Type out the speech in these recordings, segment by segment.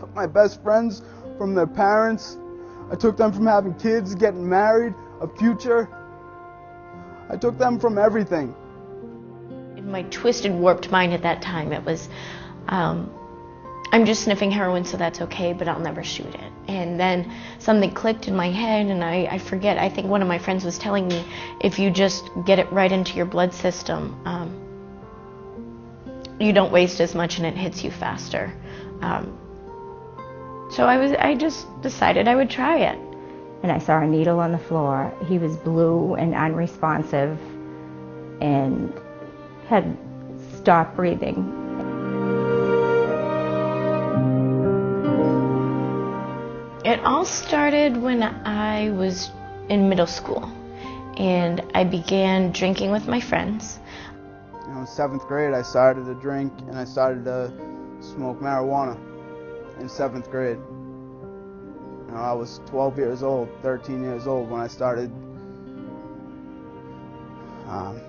took my best friends from their parents. I took them from having kids, getting married, a future. I took them from everything. In my twisted, warped mind at that time, it was, I'm just sniffing heroin, so that's okay, but I'll never shoot it. And then something clicked in my head, and I forget, I think one of my friends was telling me, if you just get it right into your blood system, you don't waste as much and it hits you faster. So I just decided I would try it. And I saw a needle on the floor. He was blue and unresponsive and had stopped breathing. It all started when I was in middle school, and I began drinking with my friends. You know, in 7th grade, I started to drink and I started to smoke marijuana in 7th grade. You know, I was 12 years old, 13 years old when I started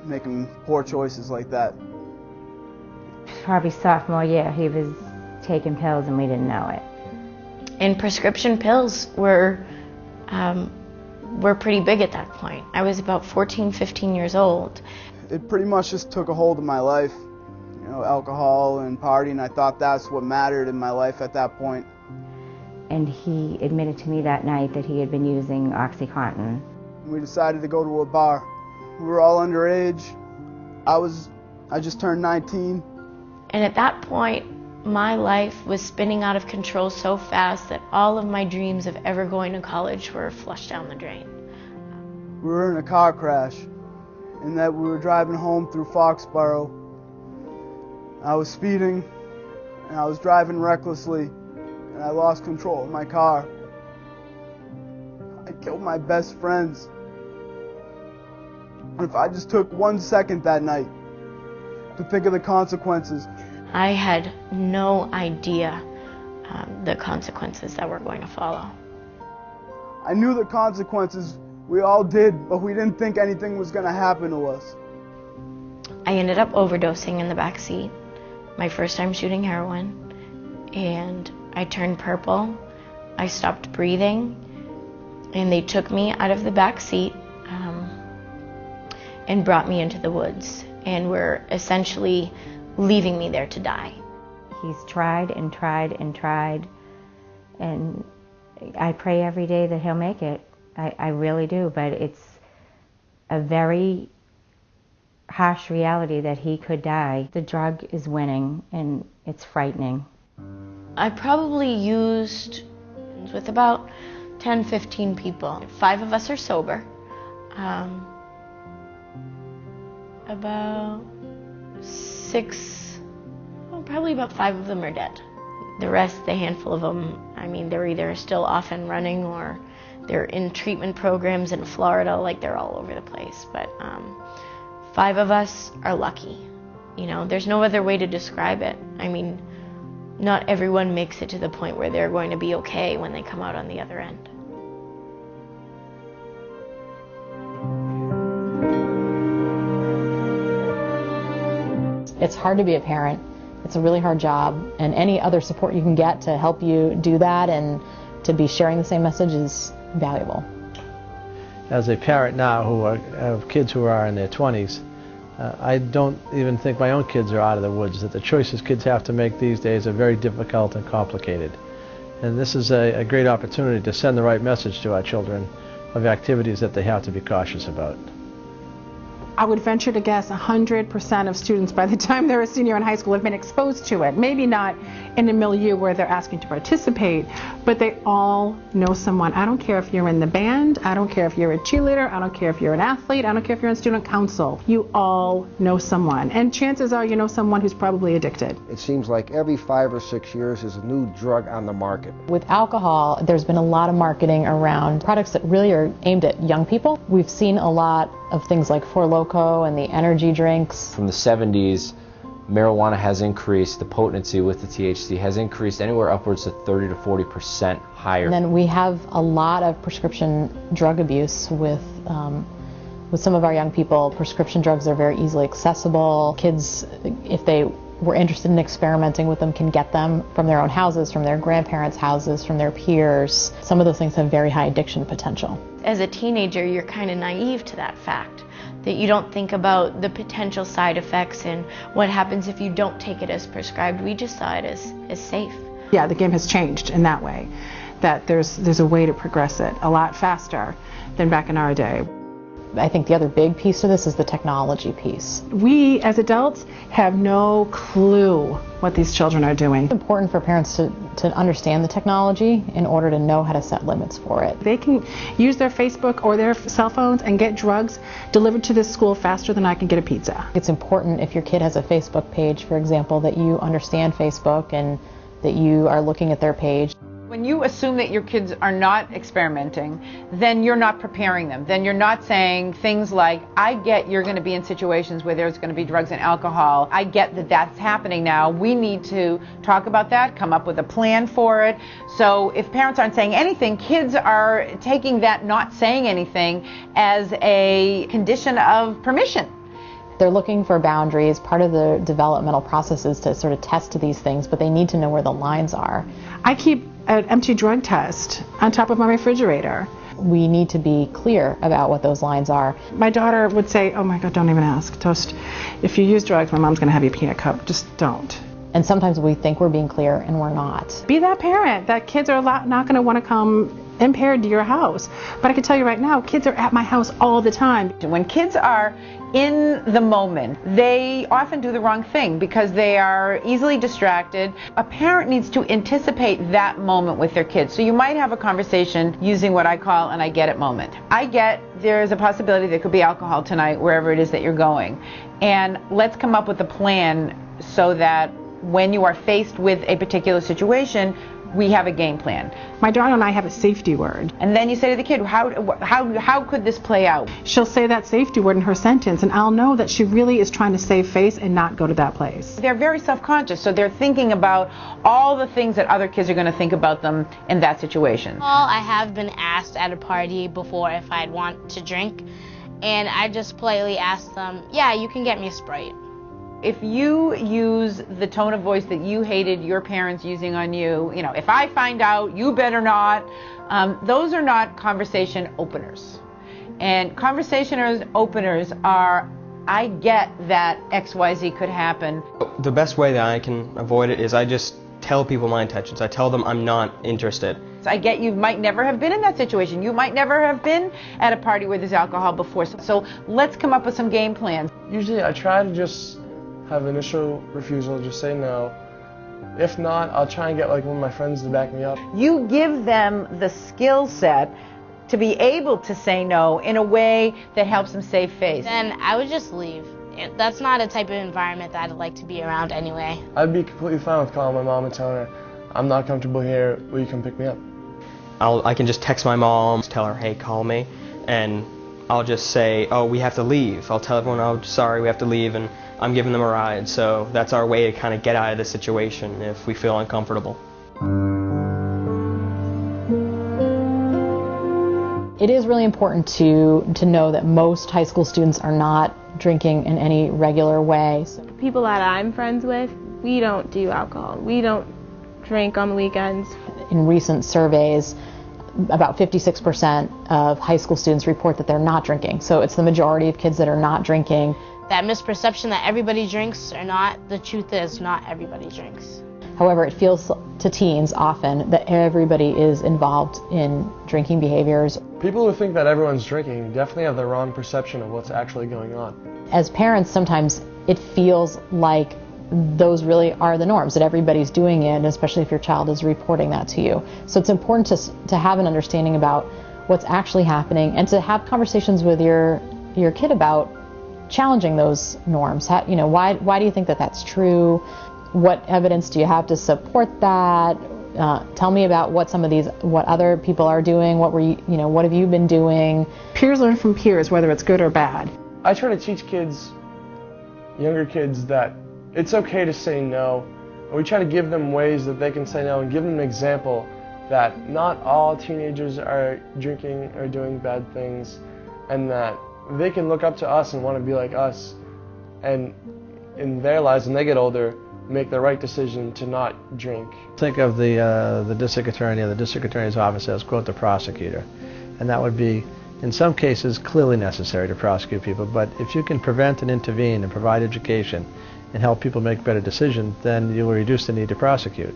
making poor choices like that. Probably sophomore year, he was taking pills and we didn't know it. And prescription pills were pretty big at that point. I was about 14, 15 years old. It pretty much just took a hold of my life. You know, alcohol and partying, I thought that's what mattered in my life at that point. And he admitted to me that night that he had been using OxyContin. We decided to go to a bar. We were all underage. I just turned 19. And at that point, my life was spinning out of control so fast that all of my dreams of ever going to college were flushed down the drain. We were in a car crash, and that we were driving home through Foxborough. I was speeding, and I was driving recklessly, and I lost control of my car. I killed my best friends. And if I just took 1 second that night to think of the consequences. I had no idea the consequences that were going to follow. I knew the consequences, we all did, but we didn't think anything was going to happen to us. I ended up overdosing in the back seat, my first time shooting heroin, and I turned purple. I stopped breathing, and they took me out of the back seat and brought me into the woods, and were essentially leaving me there to die. He's tried and tried and tried, and I pray every day that he'll make it. I really do, but it's a very harsh reality that he could die. The drug is winning, and it's frightening. I probably used with about 10, 15 people. 5 of us are sober. About 6, well, probably about 5 of them are dead. The rest, the handful of them, I mean, they're either still off and running or they're in treatment programs in Florida, like they're all over the place. But 5 of us are lucky. You know, there's no other way to describe it. I mean, not everyone makes it to the point where they're going to be okay when they come out on the other end. It's hard to be a parent. It's a really hard job, and any other support you can get to help you do that and to be sharing the same message is valuable. As a parent now who have kids who are in their 20s, I don't even think my own kids are out of the woods, that the choices kids have to make these days are very difficult and complicated. And this is a great opportunity to send the right message to our children of activities that they have to be cautious about. I would venture to guess 100% of students by the time they're a senior in high school have been exposed to it. Maybe not in a milieu where they're asking to participate, but they all know someone. I don't care if you're in the band, I don't care if you're a cheerleader, I don't care if you're an athlete, I don't care if you're in student council. You all know someone, and chances are you know someone who's probably addicted. It seems like every 5 or 6 years there's a new drug on the market. With alcohol, there's been a lot of marketing around products that really are aimed at young people. We've seen a lot of things like Four Loko and the energy drinks. From the 70s, marijuana has increased, the potency with the THC has increased anywhere upwards to 30 to 40% higher. And then we have a lot of prescription drug abuse with some of our young people. Prescription drugs are very easily accessible. Kids, if they we're interested in experimenting with them can get them from their own houses, from their grandparents' houses, from their peers. Some of those things have very high addiction potential. As a teenager, you're kind of naive to that fact, that you don't think about the potential side effects and what happens if you don't take it as prescribed. We just saw it as safe. Yeah, the game has changed in that way, that there's a way to progress it a lot faster than back in our day. I think the other big piece to this is the technology piece. We, as adults, have no clue what these children are doing. It's important for parents to understand the technology in order to know how to set limits for it. They can use their Facebook or their cell phones and get drugs delivered to this school faster than I can get a pizza. It's important if your kid has a Facebook page, for example, that you understand Facebook and that you are looking at their page. When you assume that your kids are not experimenting, then you're not preparing them. Then you're not saying things like, I get you're going to be in situations where there's going to be drugs and alcohol. I get that that's happening now. We need to talk about that, come up with a plan for it. So if parents aren't saying anything, kids are taking that not saying anything as a condition of permission. They're looking for boundaries. Part of the developmental process is to sort of test these things, but they need to know where the lines are. I keep an empty drug test on top of my refrigerator. We need to be clear about what those lines are. My daughter would say, oh my God, don't even ask. Toast, if you use drugs, my mom's going to have you a peanut cup. Just don't. And sometimes we think we're being clear and we're not. Be that parent that kids are not going to want to come impaired to your house. But I can tell you right now, kids are at my house all the time. When kids are in the moment, they often do the wrong thing because they are easily distracted. A parent needs to anticipate that moment with their kids. So you might have a conversation using what I call an I get it moment. I get there's a possibility there could be alcohol tonight wherever it is that you're going. And let's come up with a plan so that when you are faced with a particular situation, we have a game plan. My daughter and I have a safety word. And then you say to the kid, how could this play out? She'll say that safety word in her sentence, and I'll know that she really is trying to save face and not go to that place. They're very self-conscious, so they're thinking about all the things that other kids are going to think about them in that situation. Well, I have been asked at a party before if I'd want to drink, and I just politely asked them, yeah, you can get me a Sprite. If you use the tone of voice that you hated your parents using on you, if I find out, you better not, those are not conversation openers. And conversation openers are, I get that XYZ could happen. The best way that I can avoid it is I just tell people my intentions. I tell them I'm not interested. I get you might never have been in that situation. You might never have been at a party where there's alcohol before. So let's come up with some game plans. Usually I try to just have initial refusal, just say no. If not, I'll try and get one of my friends to back me up. You give them the skill set to be able to say no in a way that helps them save face. Then I would just leave. That's not a type of environment that I'd like to be around anyway. I'd be completely fine with calling my mom and telling her, I'm not comfortable here, will you come pick me up? I can just text my mom, tell her, hey, call me, and I'll just say, oh, we have to leave. I'll tell everyone, oh, sorry, we have to leave, and I'm giving them a ride. So that's our way to kind of get out of the situation if we feel uncomfortable. It is really important to know that most high school students are not drinking in any regular way. People that I'm friends with, we don't do alcohol. We don't drink on the weekends. In recent surveys, about 56% of high school students report that they're not drinking. So it's the majority of kids that are not drinking. That misperception that everybody drinks or not, the truth is not everybody drinks. However, it feels to teens often that everybody is involved in drinking behaviors. People who think that everyone's drinking definitely have the wrong perception of what's actually going on. As parents, sometimes it feels like those really are the norms, that everybody's doing it, especially if your child is reporting that to you. So it's important to have an understanding about what's actually happening and to have conversations with your kid about challenging those norms. Why do you think that that's true? What evidence do you have to support that? Tell me about what other people are doing. What have you been doing? Peers learn from peers, whether it's good or bad. I try to teach younger kids, that it's okay to say no. And we try to give them ways that they can say no and give them an example that not all teenagers are drinking or doing bad things, and that they can look up to us and want to be like us. And in their lives, when they get older, make the right decision to not drink. Think of the district attorney or the district attorney's office as, quote, the prosecutor. And that would be, in some cases, clearly necessary to prosecute people. But if you can prevent and intervene and provide education and help people make better decisions, then you will reduce the need to prosecute.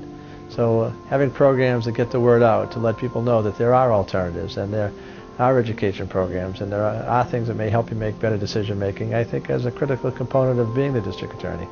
So having programs that get the word out to let people know that there are alternatives and there are education programs and there are things that may help you make better decision making, I think is a critical component of being the district attorney.